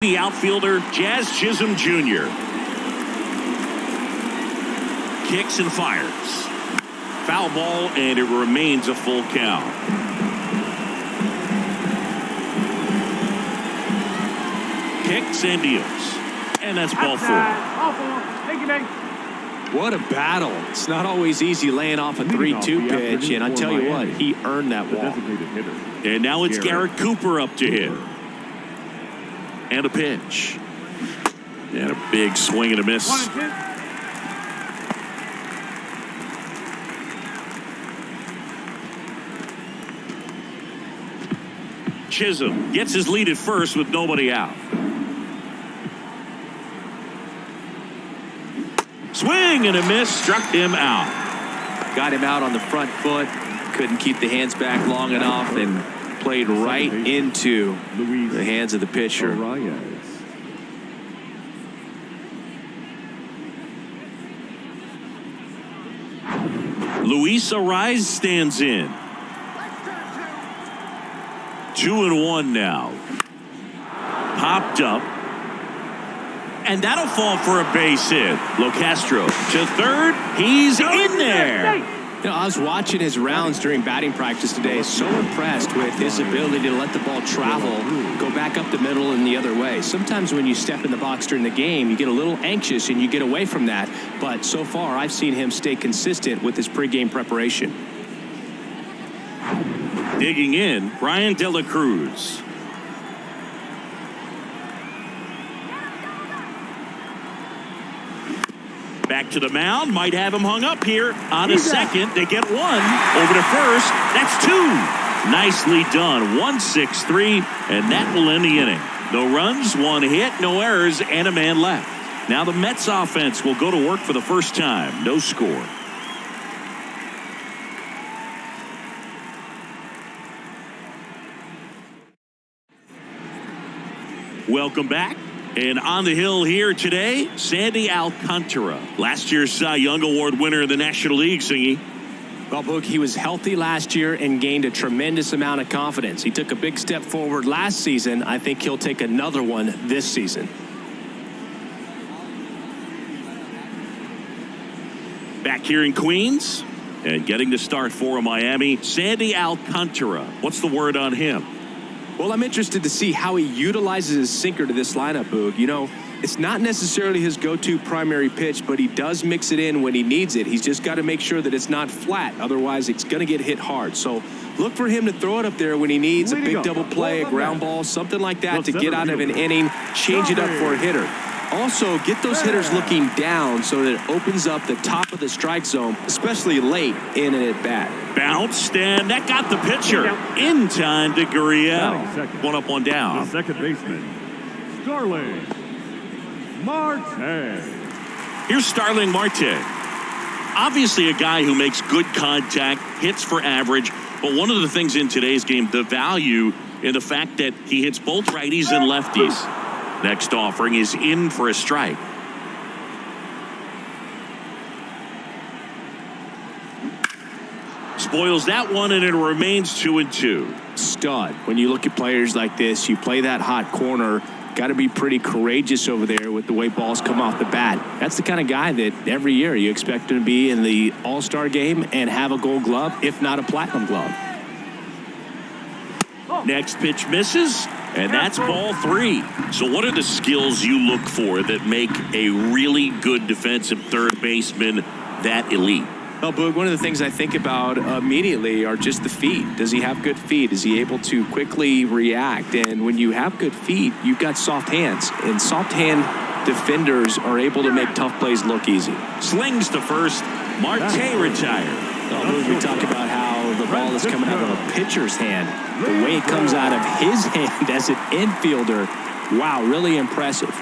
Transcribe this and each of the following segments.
The outfielder, Jazz Chisholm Jr. Kicks and fires. Foul ball, and it remains a full count. Kicks and deals. And that's ball four. Thank you, mate. What a battle. It's not always easy laying off a 3-2 pitch, and I tell you what, he earned that walk. And now it's Garrett Cooper up to hit. And a pitch. And a big swing and a miss. 1-2. Chisholm gets his lead at first with nobody out. Swing and a miss, struck him out. Got him out on the front foot. Couldn't keep the hands back long enough and played right into the hands of the pitcher. Luis Ariz stands in. 2-1 now. Popped up. And that'll fall for a base hit. Locastro to third. He's in there. You know, I was watching his rounds during batting practice today. So impressed with his ability to let the ball travel, go back up the middle and the other way. Sometimes when you step in the box during the game, you get a little anxious and you get away from that. But so far, I've seen him stay consistent with his pregame preparation. Digging in, Brian De La Cruz. Back to the mound, might have him hung up here on a second. They get one over to first. That's two. Nicely done. 1-6-3, and that will end the inning. No runs, one hit, no errors, and a man left. Now the Mets offense will go to work for the first time. No score. Welcome back. And on the hill here today, Sandy Alcantara, last year's Cy Young Award winner in the National League, Singy. Well, Boog, he was healthy last year and gained a tremendous amount of confidence. He took a big step forward last season. I think he'll take another one this season. Back here in Queens and getting to start for Miami, Sandy Alcantara. What's the word on him? Well, I'm interested to see how he utilizes his sinker to this lineup, Boog. You know, it's not necessarily his go-to primary pitch, but he does mix it in when he needs it. He's just got to make sure that it's not flat. Otherwise, it's going to get hit hard. So look for him to throw it up there when he needs a big double play, a ground ball, something like that to get out of an inning, change it up for a hitter. Also, get those hitters looking down so that it opens up the top of the strike zone, especially late in an at-bat. Bounced, and that got the pitcher in time to Gurriel. One up, one down. The second baseman, Starling Marte. Here's Starling Marte. Obviously a guy who makes good contact, hits for average, but one of the things in today's game, the value in the fact that he hits both righties and lefties. Next offering is in for a strike. Spoils that one, and it remains 2-2. Stud. When you look at players like this, you play that hot corner, got to be pretty courageous over there with the way balls come off the bat. That's the kind of guy that every year you expect him to be in the All-Star game and have a Gold Glove, if not a Platinum Glove. Next pitch misses, and that's ball three. So what are the skills you look for that make a really good defensive third baseman that elite? Well, Boog, one of the things I think about immediately are just the feet. Does he have good feet? Is he able to quickly react? And when you have good feet, you've got soft hands. And soft hand defenders are able to make tough plays look easy. Slings to first. Marte retired. Well, Boog, we talk about how the ball is coming out of a pitcher's hand. The way it comes out of his hand as an infielder, wow, really impressive.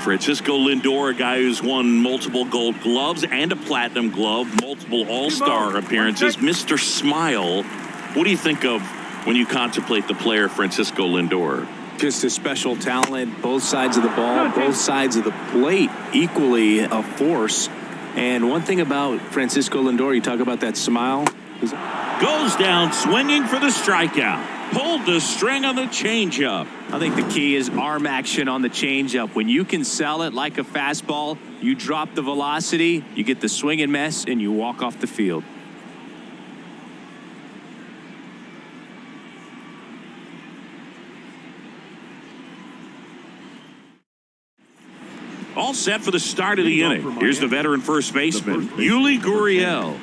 Francisco Lindor, a guy who's won multiple Gold Gloves and a Platinum Glove, multiple All-Star appearances. Mr. Smile, what do you think of when you contemplate the player Francisco Lindor? Just a special talent, both sides of the ball, both sides of the plate, equally a force. And one thing about Francisco Lindor, you talk about that smile. Goes down swinging for the strikeout. pulled the string on the changeup. I think the key is arm action on the changeup. When you can sell it like a fastball, you drop the velocity, you get the swing and miss, and you walk off the field. All set for the start of the inning. Here's the veteran first baseman, Yuli Gurriel.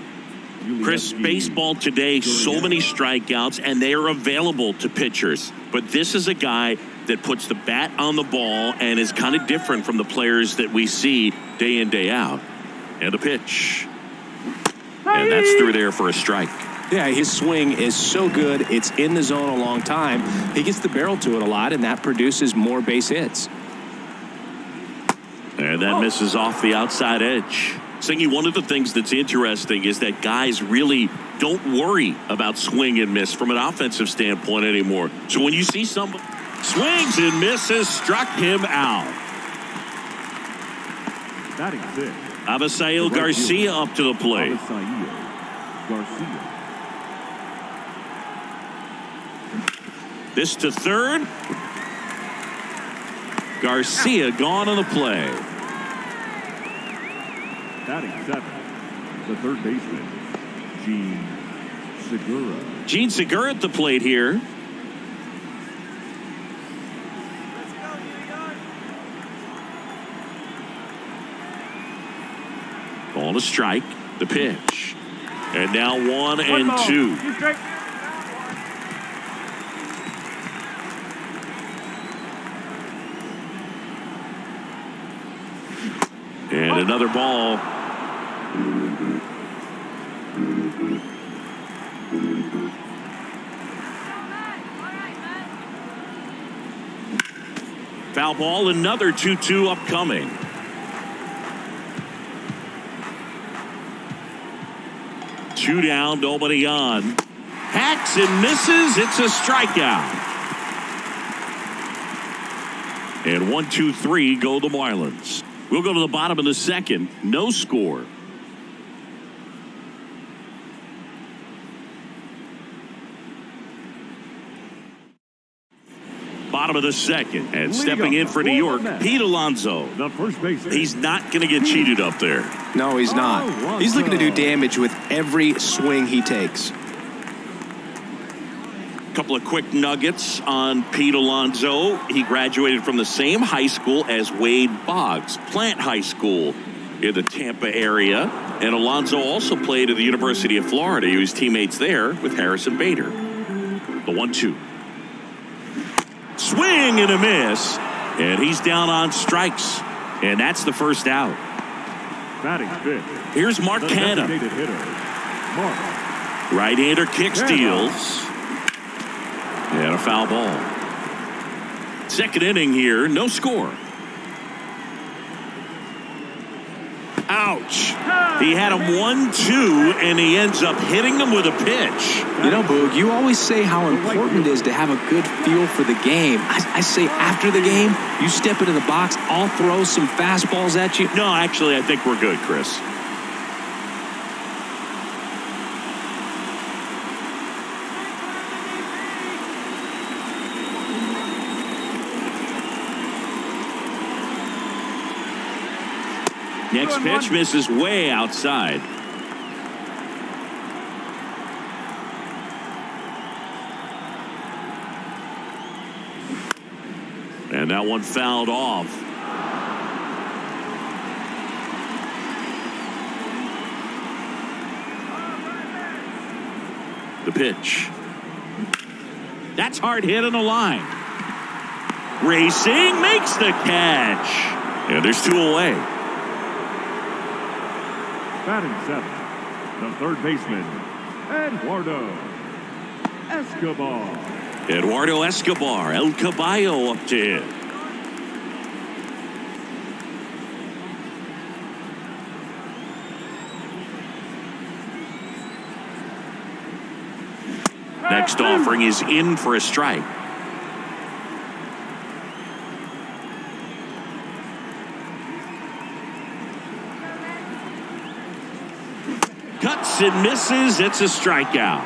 Chris, baseball today, so many strikeouts, and they are available to pitchers. But this is a guy that puts the bat on the ball and is kind of different from the players that we see day in, day out. And a pitch. And that's through there for a strike. Yeah, his swing is so good. It's in the zone a long time. He gets the barrel to it a lot, and that produces more base hits. And that misses off the outside edge. Singy, one of the things that's interesting is that guys really don't worry about swing and miss from an offensive standpoint anymore. So when you see somebody swings and misses, struck him out. Batting six. Avisail Garcia up to the plate. Avisail Garcia. This to third. Garcia gone on the play. Batting seven, the third baseman, Gene Segura. Gene Segura at the plate here. Ball to strike. The pitch. And now 1-2. And another ball. Foul ball, another 2-2 upcoming. Two down, nobody on. Hacks and misses. It's a strikeout. And 1-2-3 go the Marlins. We'll go to the bottom of the second. No score. Bottom of the second. And stepping in for New York, Pete Alonso. The first baseman. He's not going to get cheated up there. No, he's not. He's looking to do damage with every swing he takes. Couple of quick nuggets on Pete Alonso. He graduated from the same high school as Wade Boggs, Plant High School in the Tampa area. And Alonso also played at the University of Florida. He was teammates there with Harrison Bader. The 1-2. Swing and a miss. And he's down on strikes. And that's the first out. Batting fifth. Here's Mark Canha. Right-hander kick steals. And a foul ball. Second inning here, no score. Ouch. He had him 1-2, and he ends up hitting him with a pitch. You know, Boog, you always say how important it is to have a good feel for the game. I say after the game, you step into the box, I'll throw some fastballs at you. No, actually, I think we're good, Chris. Next pitch misses way outside. And that one fouled off. The pitch. That's hard hit on the line. Racing makes the catch. And there's two away. Batting seven, the third baseman, Eduardo Escobar. Eduardo Escobar, El Caballo up to hit. Next offering is in for a strike. Cuts and misses. It's a strikeout.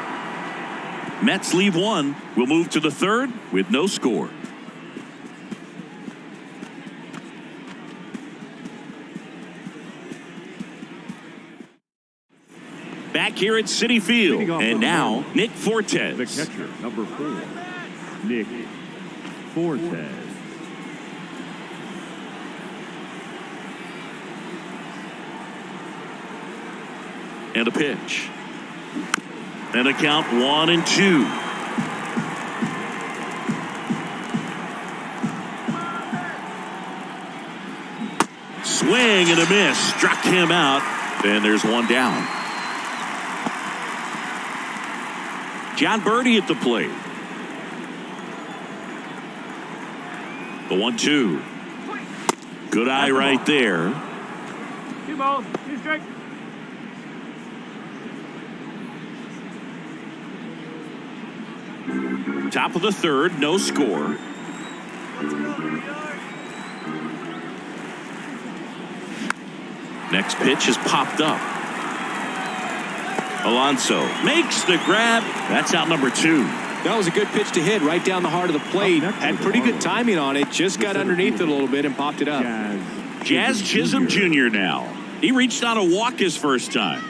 Mets leave one. We'll move to the third with no score. Back here at Citi Field, and now Nick Fortes. The catcher, number 4, Nick Fortes. And a pitch. And a count 1-2. Swing and a miss. Struck him out. And there's one down. John Birdie at the plate. The 1-2. Good eye right there. 2 balls, 2 strikes. Top of the third, no score. Next pitch is popped up. Alonso makes the grab. That's out number 2. That was a good pitch to hit right down the heart of the plate. Had pretty good timing on it. Just got underneath it a little bit and popped it up. Jazz Chisholm Jr. now. He reached on a walk his first time.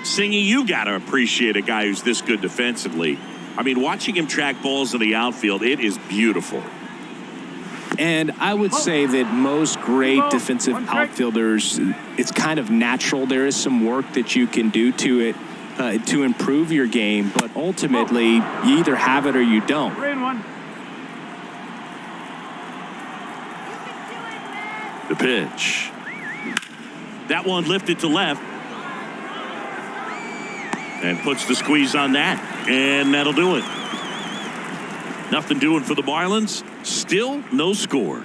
Singy, you got to appreciate a guy who's this good defensively. I mean, watching him track balls in the outfield, it is beautiful. And I would say that most great defensive outfielders, it's kind of natural. There is some work that you can do to it to improve your game, but ultimately, you either have it or you don't. 3-1. The pitch. That one lifted to left. And puts the squeeze on that. And that'll do it. Nothing doing for the Marlins. Still no score.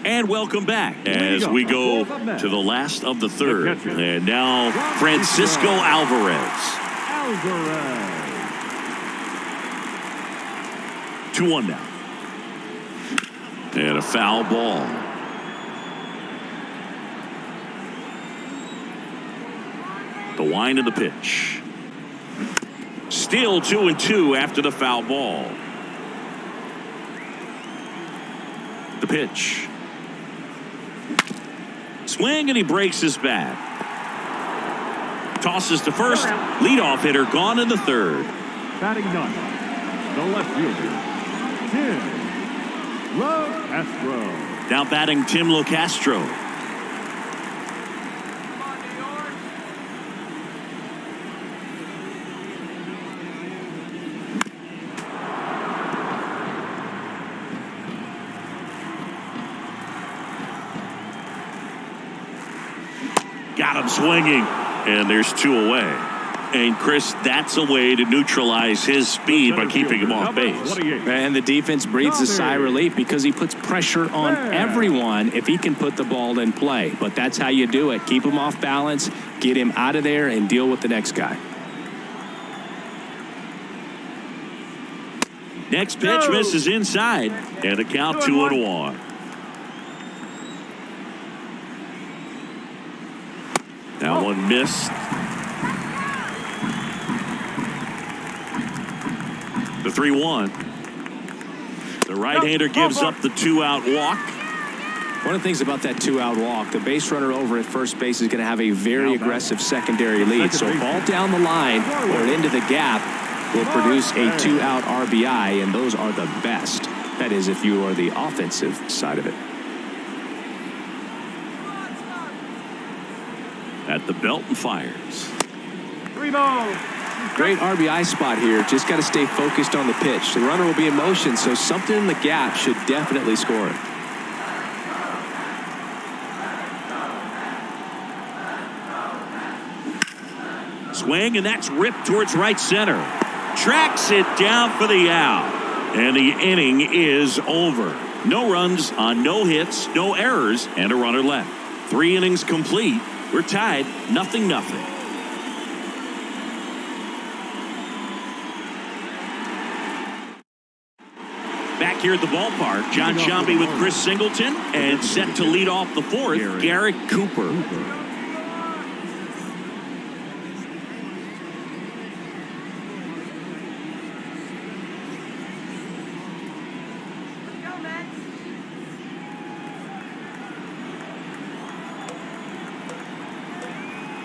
And welcome back as we go to the last of the third. And now Francisco Alvarez. 2-1 now. And a foul ball. The wind of the pitch. Still 2-2 after the foul ball. The pitch. Swing and he breaks his bat. Tosses to first. Leadoff hitter gone in the third. Batting done. The left fielder, Tim LoCastro. Now batting Tim LoCastro. Got him swinging, and there's 2 away. And Chris, that's a way to neutralize his speed by keeping him off base. And the defense breathes a sigh of relief because he puts pressure on everyone if he can put the ball in play. But that's how you do it. Keep him off balance, get him out of there, and deal with the next guy. Next pitch misses inside, and a count 2-1. That one missed. The 3-1. The right-hander gives up the 2-out walk. One of the things about that 2-out walk, the base runner over at first base is going to have a very aggressive secondary lead. So a ball down the line or into the gap will produce a 2-out RBI, and those are the best. That is, if you are the offensive side of it. At the belt and fires. 3 balls. Great RBI spot here. Just got to stay focused on the pitch. The runner will be in motion, so something in the gap should definitely score it. Swing, and that's ripped towards right center. Tracks it down for the out. And the inning is over. No runs on no hits, no errors, and a runner left. 3 innings complete. We're tied 0-0. Back here at the ballpark. John Shambi with Chris Singleton, and set to lead off the fourth, Garrett Cooper.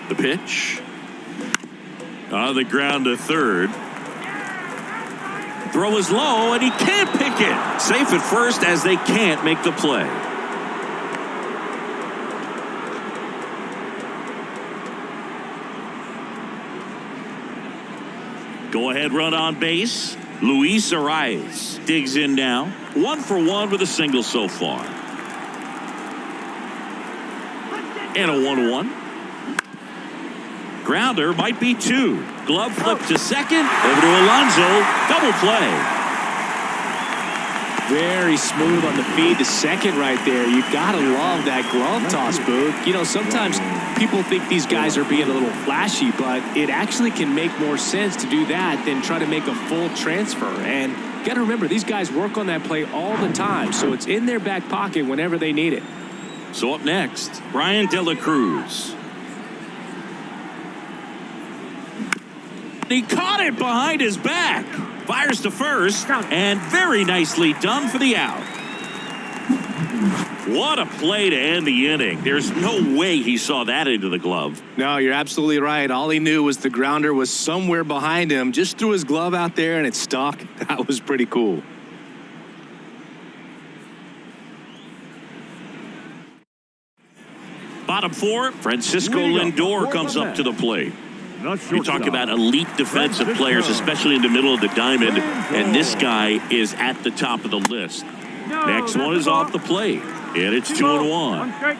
The pitch. On the ground to third. Throw is low, and he can't pick it. Safe at first as they can't make the play. Go-ahead run on base. Luis Arias digs in now. 1 for 1 with a single so far. And a 1-1. Grounder might be 2. Glove flip to second. Over to Alonso. Double play. Very smooth on the feed to second right there. You got to love that glove toss, Boog. You know, sometimes people think these guys are being a little flashy, but it actually can make more sense to do that than try to make a full transfer. And you got to remember, these guys work on that play all the time, so it's in their back pocket whenever they need it. So up next, Brian De La Cruz. He caught it behind his back. Fires to first, and very nicely done for the out. What a play to end the inning. There's no way he saw that into the glove. No, you're absolutely right. All he knew was the grounder was somewhere behind him. Just threw his glove out there, and it stuck. That was pretty cool. Bottom 4, Francisco Lindor comes up to the plate. We talk about elite defensive players, especially in the middle of the diamond, and this guy is at the top of the list. Next one is off the plate, and it's 2-1.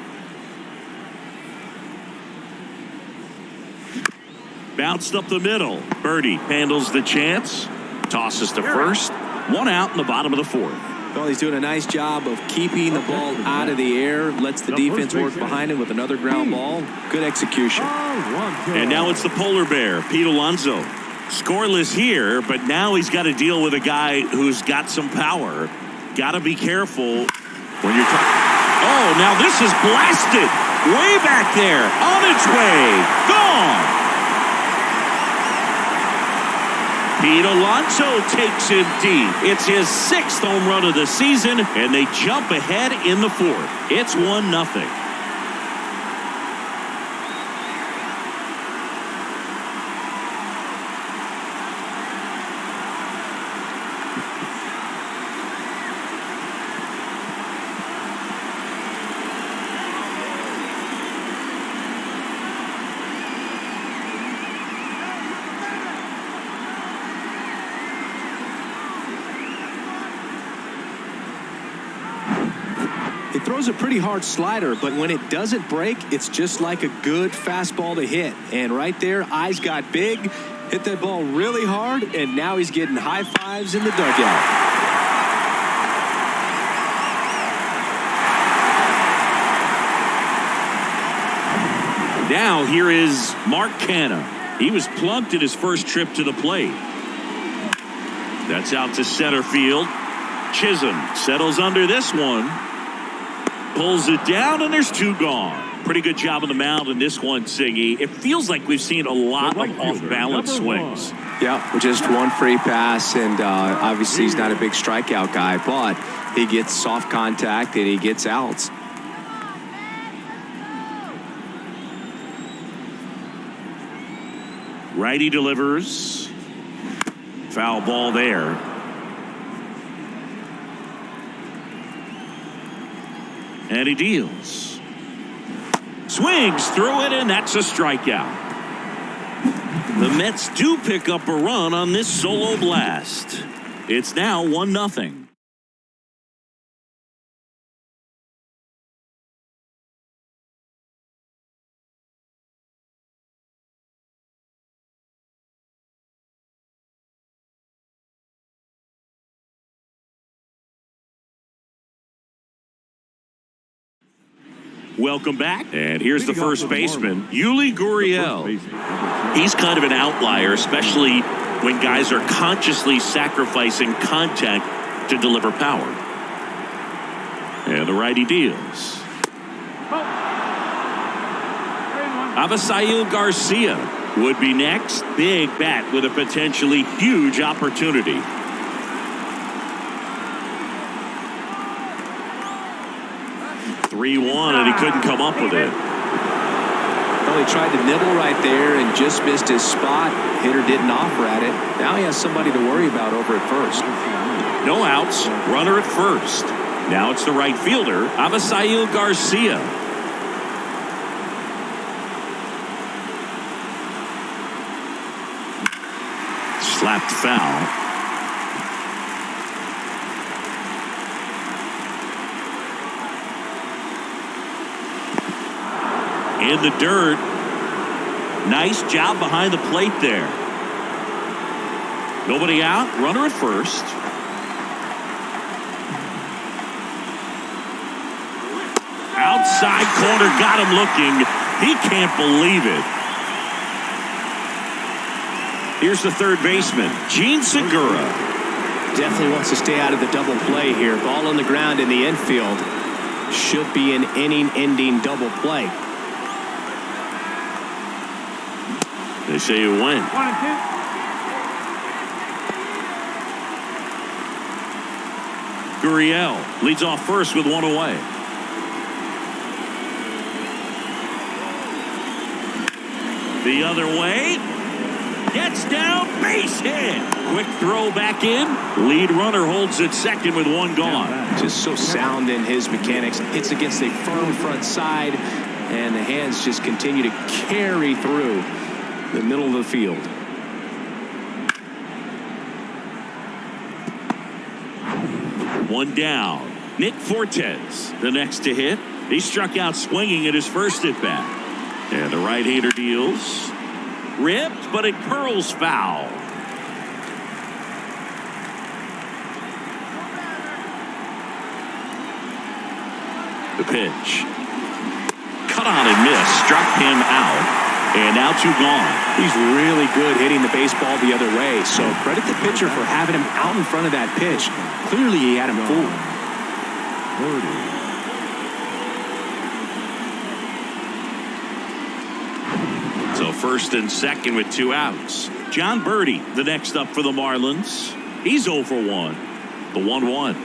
Bounced up the middle. Birdie handles the chance, tosses to first. 1 out in the bottom of the 4th. Well, he's doing a nice job of keeping the ball out of the air, lets the defense work behind him with another ground ball. Good execution. And now it's the polar bear, Pete Alonso. Scoreless here, but now he's got to deal with a guy who's got some power. Got to be careful when you're talking. Oh, now this is blasted. Way back there, on its way, gone. Pete Alonso takes him deep. It's his 6th home run of the season, and they jump ahead in the 4th. It's 1-0. It throws a pretty hard slider, but when it doesn't break, it's just like a good fastball to hit. And right there, eyes got big, hit that ball really hard, and now he's getting high fives in the dugout. Now here is Mark Canha. He was plunked at his first trip to the plate. That's out to center field. Chisholm settles under this one. Pulls it down, and there's 2 gone. Pretty good job on the mound in this one, Siggy. It feels like we've seen a lot of off-balance swings. Yeah, just one free pass, and obviously he's not a big strikeout guy, but he gets soft contact and he gets outs. Righty delivers. Foul ball there. And he deals. Swings through it, and that's a strikeout. The Mets do pick up a run on this solo blast. It's now 1-0. Welcome back, and here's the first baseman, Yuli Gurriel. He's kind of an outlier, especially when guys are consciously sacrificing contact to deliver power. And the righty deals. Avisail Garcia would be next. Big bat with a potentially huge opportunity. (3-1), and he couldn't come up with it. Well, he tried to nibble right there and just missed his spot. Hitter didn't offer at it. Now he has somebody to worry about over at first. No outs, runner at first. Now it's the right fielder, Avisail Garcia. Slapped foul. In the dirt. Nice job behind the plate there. Nobody out, runner at first. Outside corner, got him looking. He can't believe it. Here's the third baseman, Gene Segura. Definitely wants to stay out of the double play here. Ball on the ground in the infield. Should be an inning-ending double play. They say you win. 1 and 2. Gurriel leads off first with one away. The other way. Gets down, base hit. Quick throw back in. Lead runner holds at second with one gone. Just so sound in his mechanics. Hits against a firm front side, and the hands just continue to carry through the middle of the field. One down. Nick Fortes, the next to hit. He struck out swinging at his first at bat. And the right-hander deals. Ripped, but it curls foul. The pitch. Cut on and missed. Struck him out. And now 2 gone. He's really good hitting the baseball the other way. So credit the pitcher for having him out in front of that pitch. Clearly he had him fooled. So first and second with 2 outs. John Birdie, the next up for the Marlins. He's 0 for 1. The 1-1.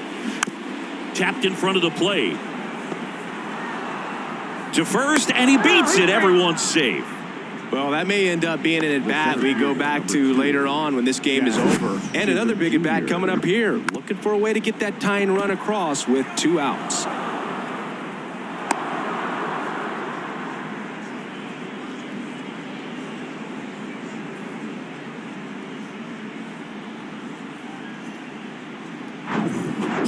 Tapped in front of the plate. To first, and he beats it. Everyone's safe. Well, that may end up being an at-bat we go back to later on when this game is over. And another big at-bat coming up here. Looking for a way to get that tying run across with 2 outs.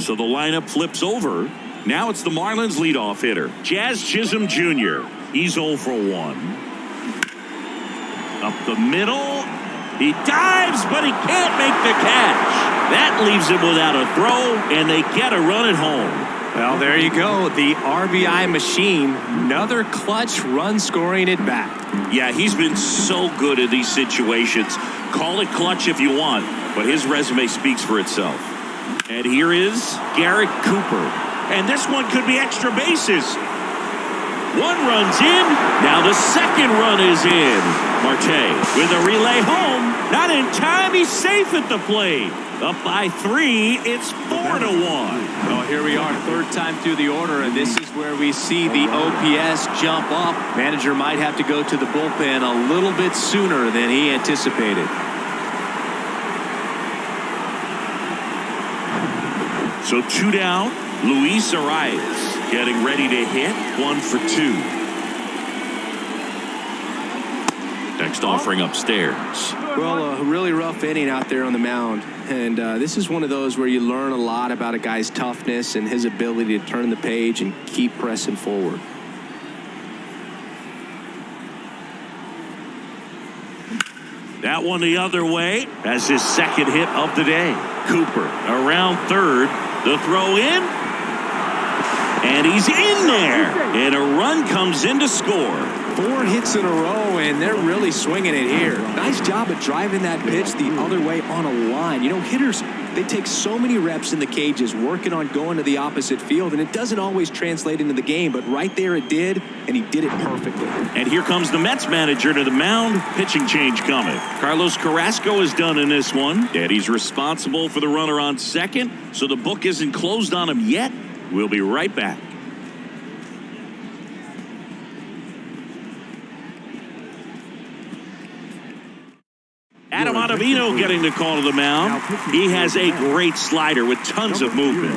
So the lineup flips over. Now it's the Marlins leadoff hitter, Jazz Chisholm Jr. He's 0 for 1. Up the middle. He dives, but he can't make the catch. That leaves him without a throw, and they get a run at home. Well, there you go. The RBI machine. Another clutch run scoring at bat. Yeah, he's been so good in these situations. Call it clutch if you want, but his resume speaks for itself. And here is Garrett Cooper. And this one could be extra bases. 1 run's in. Now the second run is in. Marte with a relay home. Not in time. He's safe at the plate. Up by 3. It's 4-1. Well, here we are, 3rd time through the order, and this is where we see the OPS jump up. Manager might have to go to the bullpen a little bit sooner than he anticipated. So 2 down. Luis Arias getting ready to hit. 1 for 2. Next offering upstairs. Well, a really rough inning out there on the mound. And this is one of those where you learn a lot about a guy's toughness and his ability to turn the page and keep pressing forward. That one the other way as his second hit of the day. Cooper around third. The throw in. And he's in there. And a run comes in to score. 4 hits in a row, and they're really swinging it here. Nice job of driving that pitch the other way on a line. You know, hitters They take so many reps in the cages working on going to the opposite field, and it doesn't always translate into the game, but right there it did, and he did it perfectly. And here comes the Mets manager to the mound. Pitching change coming. Carlos Carrasco is done in this one, and he's responsible for the runner on second, so the book isn't closed on him yet. We'll be right back. Adam Ottavino getting the call to the mound. He has a great slider with tons of movement.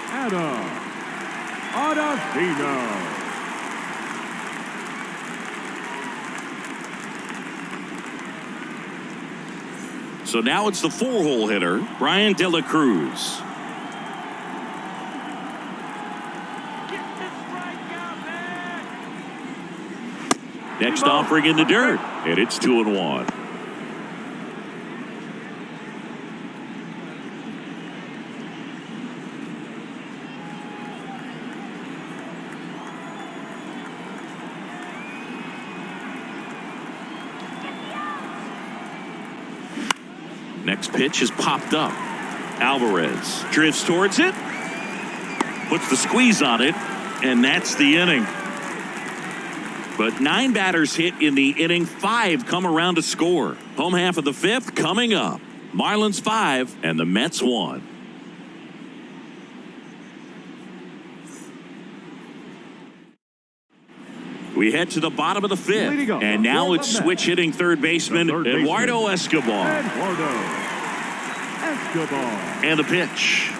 Adam Ottavino. So now it's the 4-hole hitter, Brian De La Cruz. Next offering in the dirt, and it's 2-1. Next pitch is popped up. Alvarez drifts towards it, puts the squeeze on it, and that's the inning. But 9 batters hit in the inning, 5 come around to score. Home half of the 5th coming up. Marlins 5 and the Mets 1. We head to the bottom of the 5th, and now it's switch hitting third baseman Eduardo Escobar. And the pitch.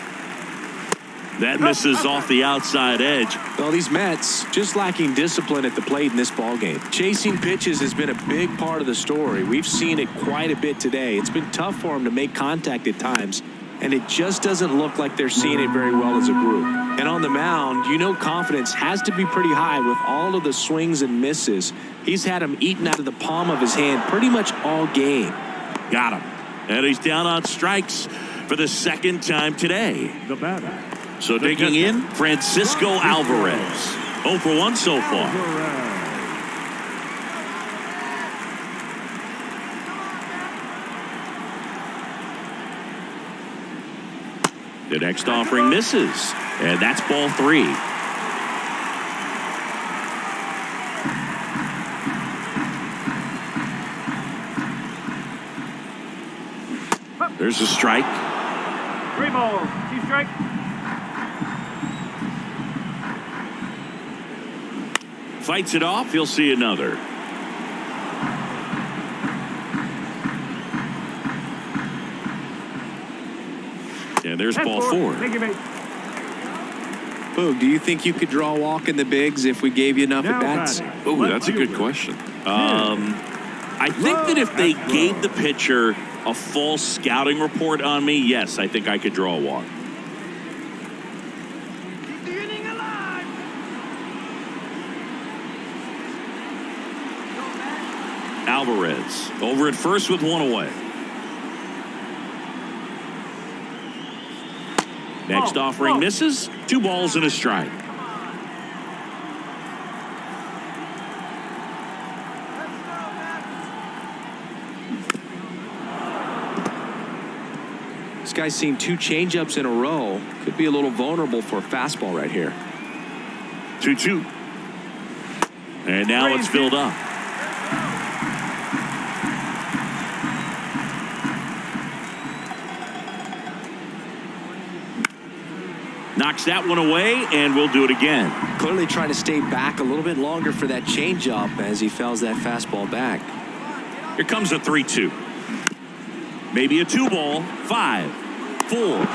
That misses off the outside edge. Well, these Mets just lacking discipline at the plate in this ballgame. Chasing pitches has been a big part of the story. We've seen it quite a bit today. It's been tough for them to make contact at times, and it just doesn't look like they're seeing it very well as a group. And on the mound, you know confidence has to be pretty high with all of the swings and misses. He's had them eaten out of the palm of his hand pretty much all game. Got him. And he's down on strikes for the second time today. The batter. So digging in, Francisco Alvarez. 0 for 1 so far. The next offering misses, and that's ball 3. There's a strike. 3 balls, 2 strikes. Fights it off. He'll see another. And there's ball 4. Thank you, mate. Boog, do you think you could draw a walk in the bigs if we gave you enough at-bats? Oh, that's a good question. I think that if they gave the pitcher a full scouting report on me, yes, I think I could draw a walk. Alvarez over at first with 1 away. Next offering misses. 2 balls and a strike. This guy's seen 2 changeups in a row. Could be a little vulnerable for a fastball right here. 2-2. And now it's filled up. Knocks that one away, and we'll do it again. Clearly trying to stay back a little bit longer for that changeup as he fouls that fastball back. Here comes a 3-2. Maybe a 2-ball. 5, 4,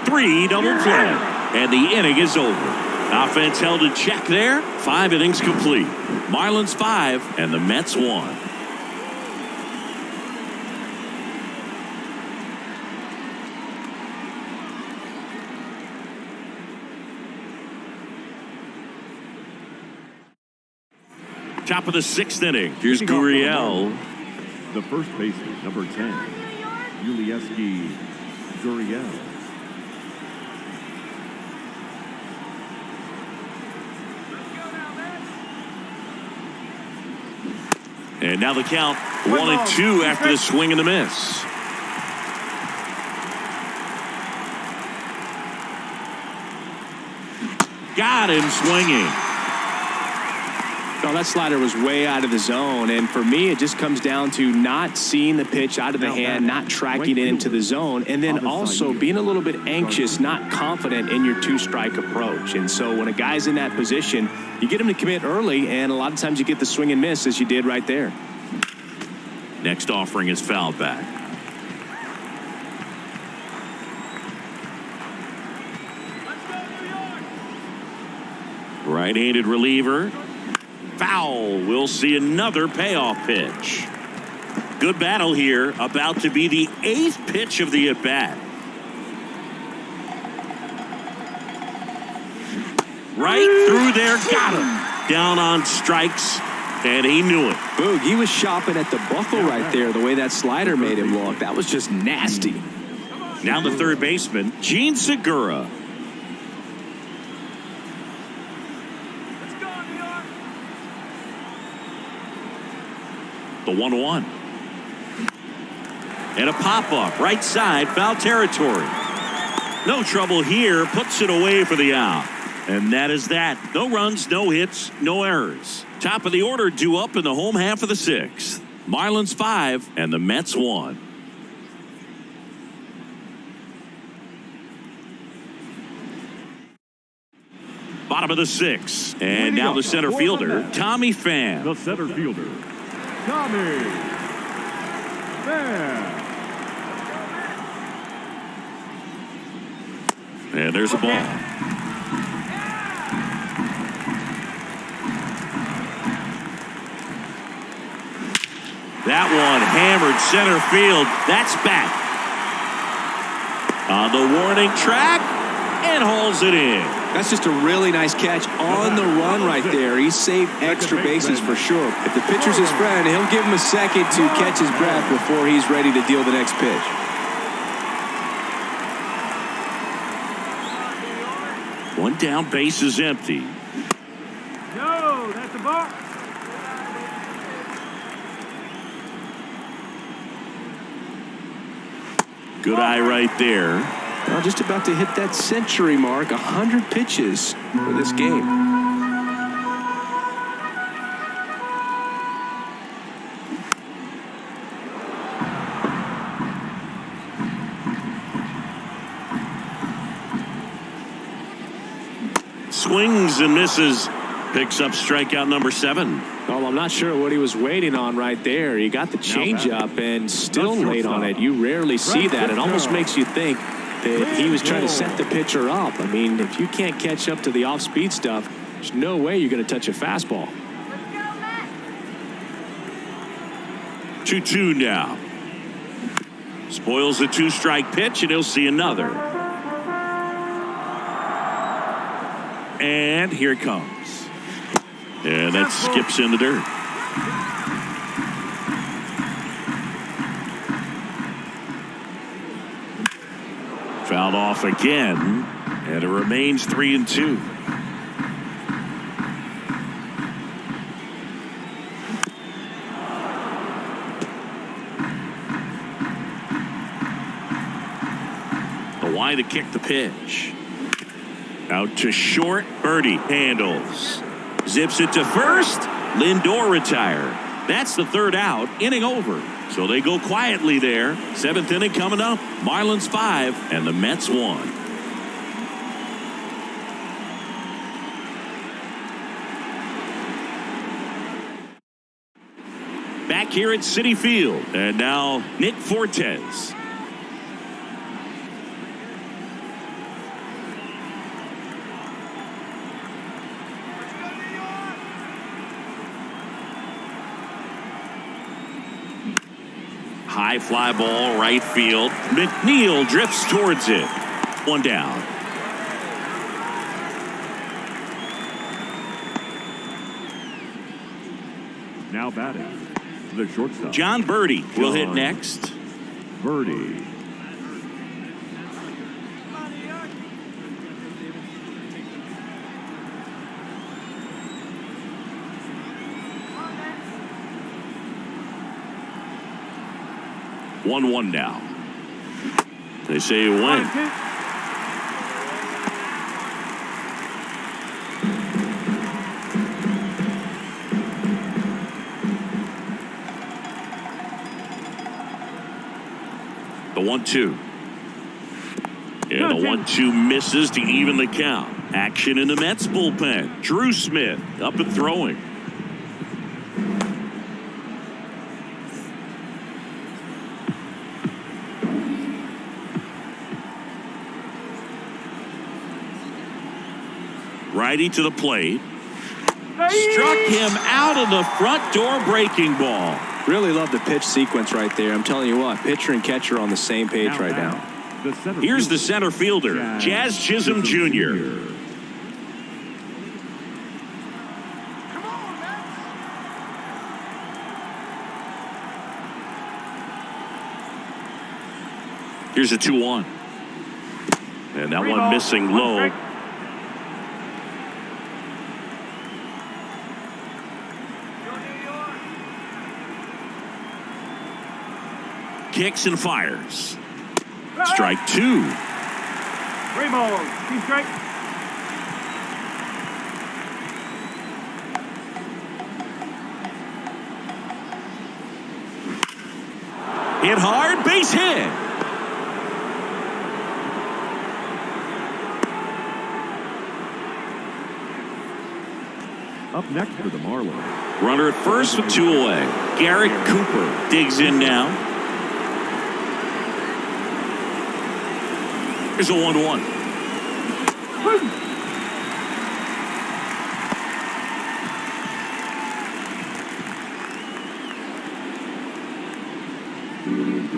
3, double play. And the inning is over. Offense held in check there. 5 innings complete. Marlins 5 and the Mets 1. Top of the 6th inning. Here's Gurriel. The first baseman, number 10, Yulieski Gurriel. And now the count 1-2 after the swing and the miss. got him swinging. Oh, that slider was way out of the zone, and for me, it just comes down to not seeing the pitch out of the hand, not tracking it into the zone, and then also being a little bit anxious, not confident in your two-strike approach. And so when a guy's in that position, you get him to commit early, and a lot of times you get the swing and miss, as you did right there. Next offering is fouled back. Right-handed reliever. Foul. We'll see another payoff pitch. Good battle here. About to be the 8th pitch of the at-bat. Right through there. Got him. Down on strikes. And he knew it. Boog, he was shopping at the buckle right there, the way that slider made him look. That was just nasty. Now the third baseman, Gene Segura. The 1-1. And a pop-up, right side, foul territory. No trouble here, puts it away for the out. And that is that. No runs, no hits, no errors. Top of the order due up in the home half of the 6th. Marlins 5 and the Mets 1. Bottom of the 6th. And now the center fielder, Tommy Pham. The center fielder, Tommy Pham. And there's a ball. That one hammered center field. That's back. On the warning track and hauls it in. That's just a really nice catch on the run right there. He saved extra bases for sure. If the pitcher's his friend, he'll give him a second to catch his breath before he's ready to deal the next pitch. One down, base is empty. No, that's a ball. Good eye right there. Well, just about to hit that century mark, 100 pitches for this game. Swings and misses. Picks up strikeout number 7. Well, I'm not sure what he was waiting on right there. He got the changeup and still late on it. You rarely see that. It almost makes you think that he was trying to set the pitcher up. I mean, if you can't catch up to the off-speed stuff, there's no way you're going to touch a fastball. 2-2 now. Spoils the 2-strike pitch, and he'll see another. And here it comes. And that skips in the dirt. Fouled off again, and it remains 3-2. The wide to kick the pitch. Out to short. Birdie handles. Zips it to first. Lindor retired. That's the third out. Inning over. So they go quietly there. 7th inning coming up. Marlins 5 and the Mets 1. Back here at Citi Field. And now Nick Fortes. High fly ball, right field. McNeil drifts towards it. One down. Now batting, the shortstop, John Birdie will hit next. Birdie. One now. They say when. 1-2. And the 1-2 misses to even the count. Action in the Mets bullpen. Drew Smith up and throwing. Righty to the plate. Struck him out of the front door breaking ball. Really love the pitch sequence right there. I'm telling you what, pitcher and catcher are on the same page right now. Here's the center fielder, Jazz Chisholm Jr. Here's a 2-1. And that one missing low. Kicks and fires. Strike 2. 3 balls. 2 strikes. Hit hard, base hit. Up next for the Marlins. Runner at first with 2 away. Garrett Cooper digs in now. Here's a 1-1.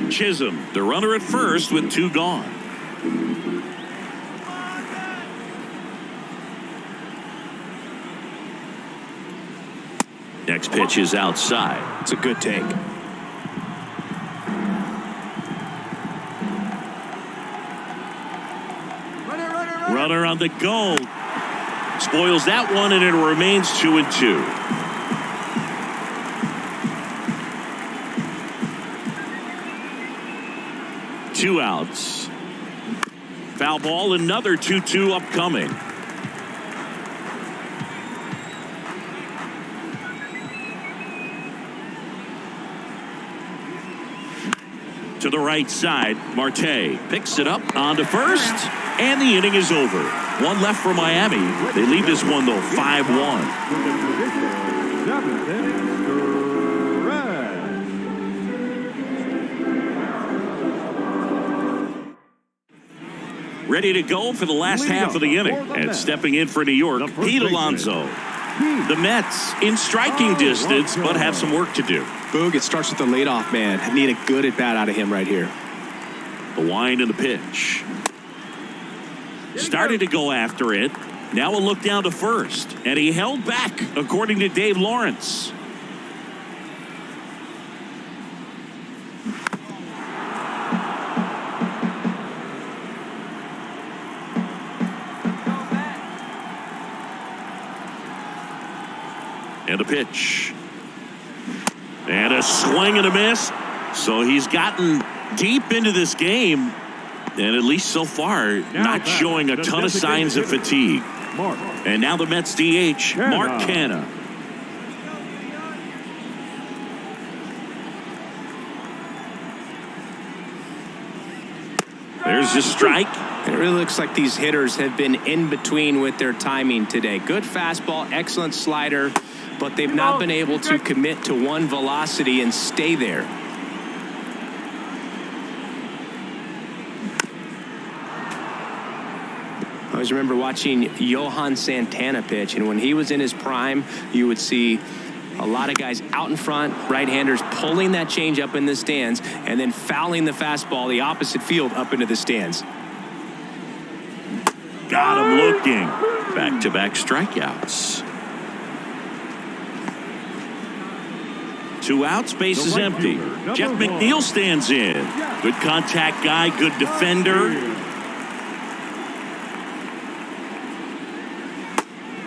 Chisholm, the runner at first with 2 gone. Next pitch is outside. It's a good take. Runner on the go. Spoils that one, and it remains 2-2. Two outs. Foul ball, another 2-2 upcoming. To the right side, Marte picks it up onto first, and the inning is over. One left for Miami. They lead this one, though, 5-1. Ready to go for the last half of the inning. And stepping in for New York, Pete Alonso. The Mets in striking distance, but have some work to do. Boog, it starts with the leadoff man. I need a good at-bat out of him right here. The wind and the pitch. Started to go after it. Now a look down to first. And he held back, according to Dave Lawrence. And a pitch. And a swing and a miss. So he's gotten deep into this game, and at least so far, not showing a ton of signs of fatigue. And now the Mets DH, Mark Canha. There's a strike. It really looks like these hitters have been in between with their timing today. Good fastball, excellent slider, but they've not been able to commit to one velocity and stay there. I always remember watching Johan Santana pitch, and when he was in his prime, you would see a lot of guys out in front, right-handers pulling that change up in the stands and then fouling the fastball the opposite field up into the stands. Got him looking. Back-to-back strikeouts. 2 outs, base is empty. Jeff McNeil stands in. Good contact guy, good defender.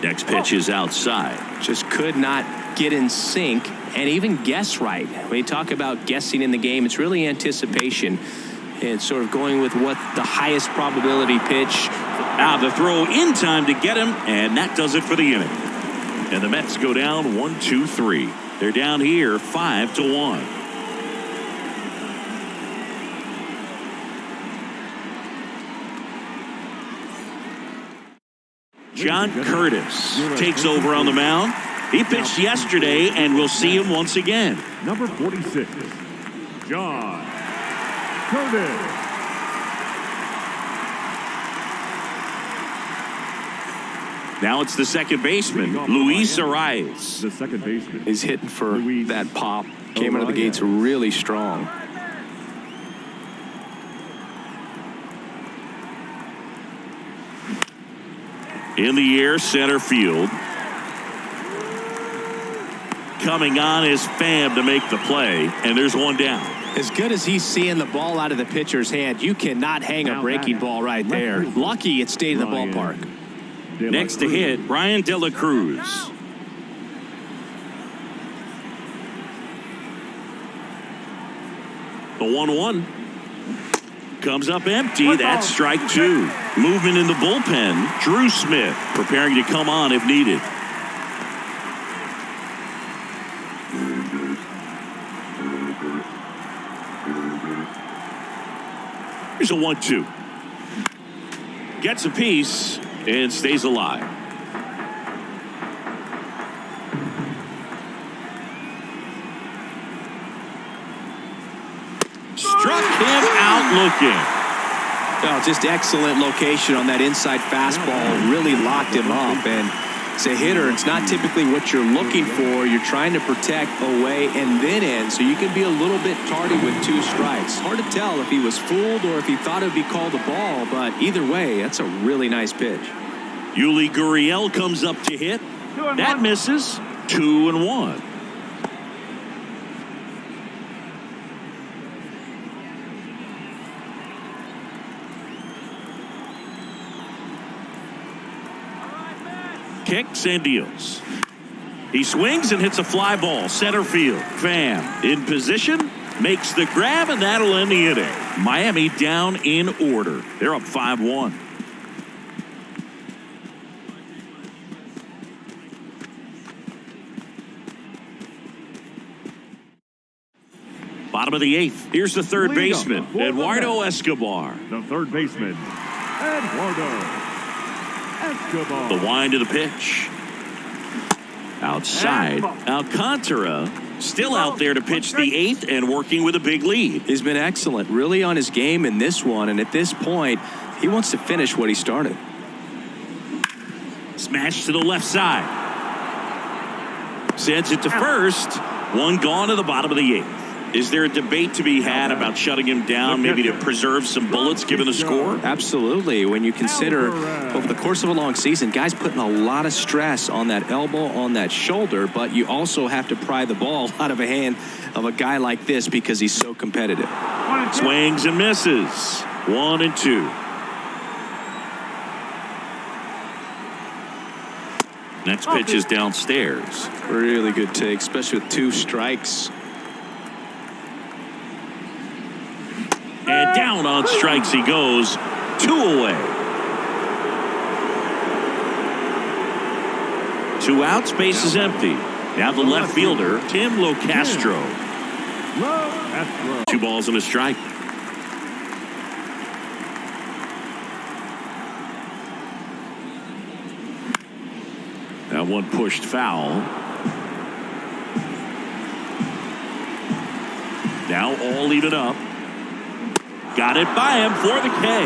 Next pitch is outside. Just could not get in sync and even guess right. When you talk about guessing in the game, it's really anticipation and sort of going with what the highest probability pitch. The throw in time to get him, and that does it for the inning. And the Mets go down 1-2-3. They're down here 5-1. John Curtis takes over on the mound. He pitched yesterday, and we'll see him once again. Number 46, John Curtis. Now it's the second baseman, Luis Arias. The second baseman. He's hitting for that pop. Came out of the gates really strong. In the air, center field. Coming on is Pham to make the play, and there's one down. As good as he's seeing the ball out of the pitcher's hand, you cannot hang a breaking ball right there. Lucky it stayed in the ballpark. Next to hit, Brian De La Cruz. The 1-1 comes up empty. That's strike two. Movement in the bullpen. Drew Smith preparing to come on if needed. Here's a 1-2. Gets a piece and stays alive. Struck him out looking. Oh, just excellent location on that inside fastball. Really locked him up. And as a hitter, it's not typically what you're looking for. You're trying to protect away and then in, so you can be a little bit tardy with 2 strikes. Hard to tell if he was fooled or if he thought it would be called a ball, but either way, that's a really nice pitch. Yuli Gurriel comes up to hit. That misses. 2-1. Kicks and deals. He swings and hits a fly ball. Center field. Pham in position. Makes the grab, and that'll end the inning. Miami down in order. They're up 5-1. Bottom of the 8th. Here's the third baseman, Eduardo Escobar. The third baseman, Eduardo Escobar. The wind of the pitch. Outside. Alcantara still out there to pitch the 8th and working with a big lead. He's been excellent, really on his game in this one, and at this point, he wants to finish what he started. Smash to the left side. Sends it to first. One gone to the bottom of the 8th. Is there a debate to be had about shutting him down, maybe to preserve some bullets given the score? Absolutely. When you consider over the course of a long season, guys putting a lot of stress on that elbow, on that shoulder, but you also have to pry the ball out of a hand of a guy like this because he's so competitive. Swings and misses. 1-2. Next pitch is downstairs. Really good take, especially with 2 strikes. And down on strikes he goes. 2 away. 2 outs, base is empty. Now the left fielder, Tim Locastro. 2 balls and a strike. That one pushed foul. Now all even up. Got it by him for the K.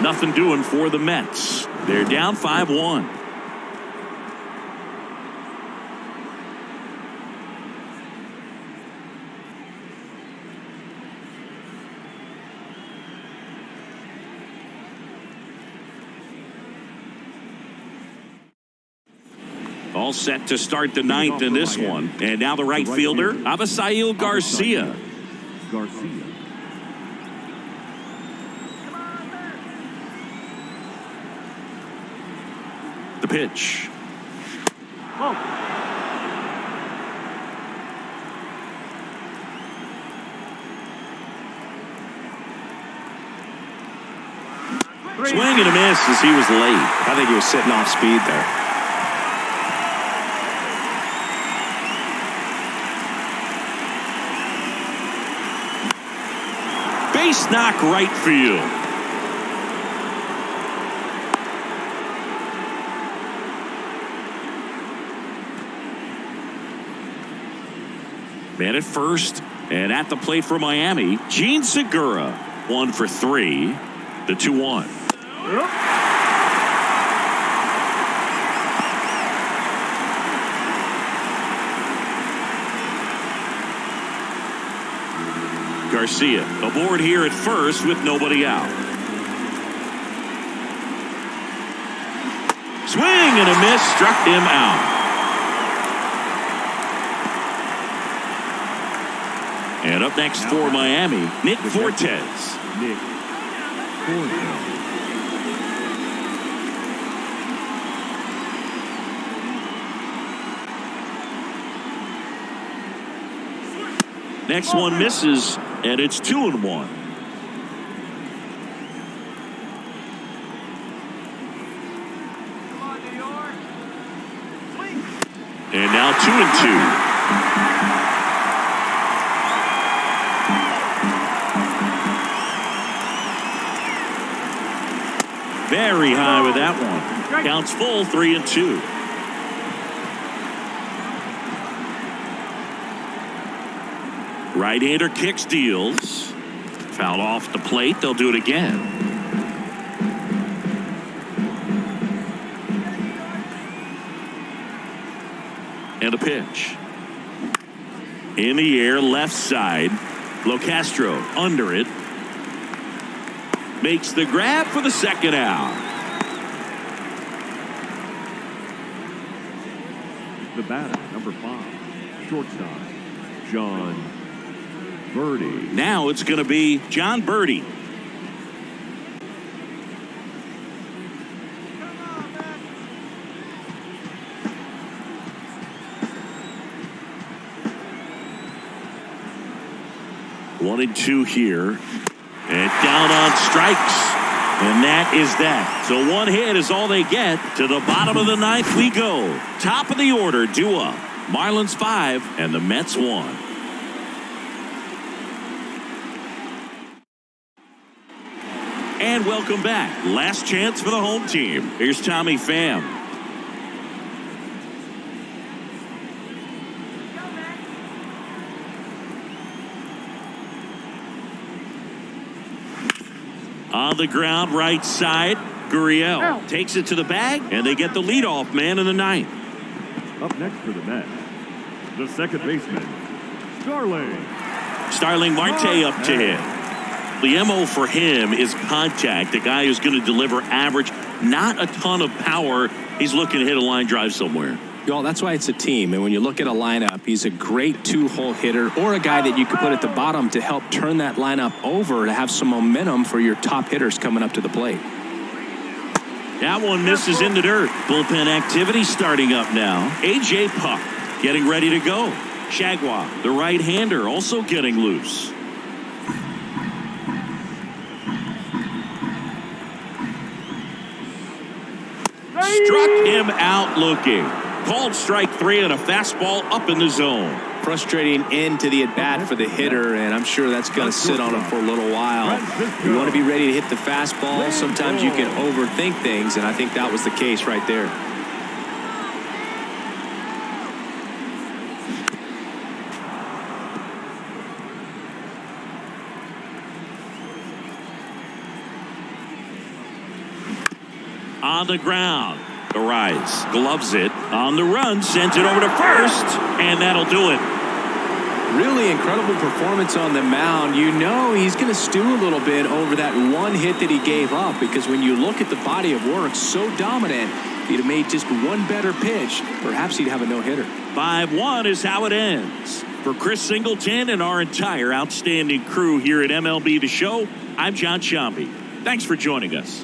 Nothing doing for the Mets. They're down 5-1. All set to start the 9th in this one. And now the right fielder, Avisail Garcia. The pitch. Swing and a miss as he was late. I think he was sitting off speed there. Base knock right field. Man at first, and at the plate for Miami, Gene Segura, 1 for 3, the 2-1. Garcia aboard here at first with nobody out. Swing and a miss, struck him out. And up next for Miami, Nick Fortes. Nick Fortes. Next one misses, and it's 2-1. And now 2-2. Very high with that one. Counts full, 3-2. Right-hander kicks, deals. Foul off the plate. They'll do it again. And a pitch. In the air, left side. Locastro under it. Makes the grab for the second out. The batter, number 5, shortstop, John Birdie. Now it's going to be John Birdie. One and two here. And down on strikes. And that is that. So one hit is all they get. To the bottom of the ninth we go. Top of the order, due up. Marlins 5 and the Mets 1. And welcome back. Last chance for the home team. Here's Tommy Pham. On the ground, right side, Gurriel takes it to the bag, and they get the leadoff man in the ninth. Up next for the Mets, the second baseman, Starling Marte up to hit. The MO for him is contact. The guy who's going to deliver average, not a ton of power. He's looking to hit a line drive somewhere. Well, that's why it's a team. And when you look at a lineup, he's a great two-hole hitter or a guy that you could put at the bottom to help turn that lineup over to have some momentum for your top hitters coming up to the plate. That one misses in the dirt. Bullpen activity starting up now. A.J. Puck getting ready to go. Shagwa, the right-hander, also getting loose. Struck him out looking. Called strike 3 and a fastball up in the zone. Frustrating end to the at-bat for the hitter, and I'm sure that's going to sit on him for a little while. You want to be ready to hit the fastball. Sometimes you can overthink things, and I think that was the case right there. On the ground. The rise, gloves it, on the run, sends it over to first, and that'll do it. Really incredible performance on the mound. You know he's going to stew a little bit over that one hit that he gave up, because when you look at the body of work, so dominant, if he'd have made just one better pitch, perhaps he'd have a no-hitter. 5-1 is how it ends. For Chris Singleton and our entire outstanding crew here at MLB The Show, I'm John Sciambi. Thanks for joining us.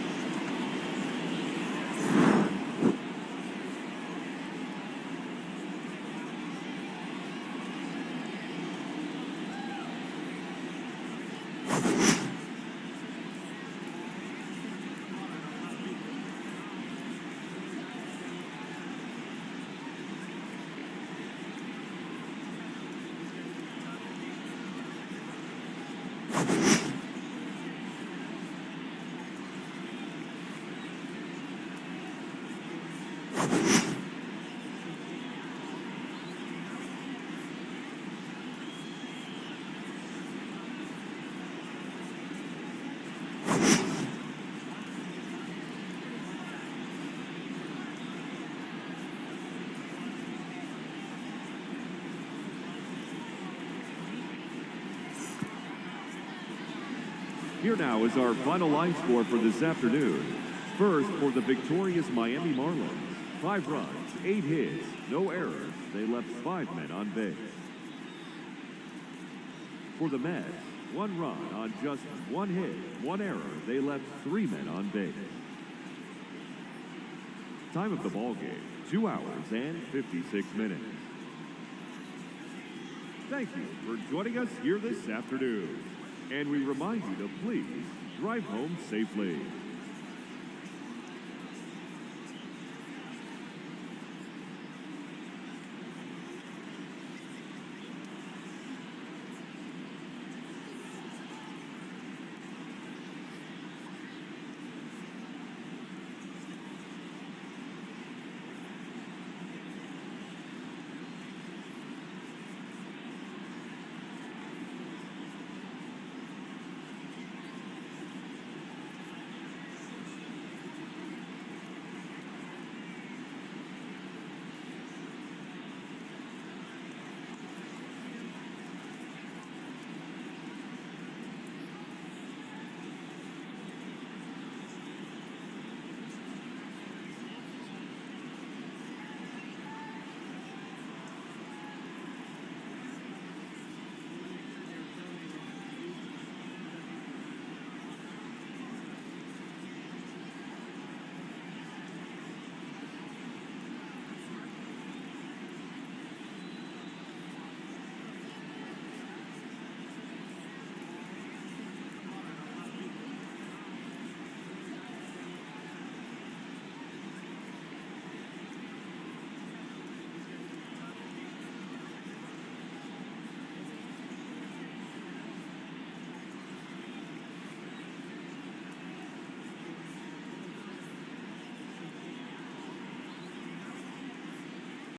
Here now is our final line score for this afternoon. First, for the victorious Miami Marlins, 5 runs, 8 hits, no errors. They left 5 men on base. For the Mets, 1 run on just 1 hit, 1 error. They left 3 men on base. Time of the ball game, 2 hours and 56 minutes. Thank you for joining us here this afternoon. And we remind you to please drive home safely.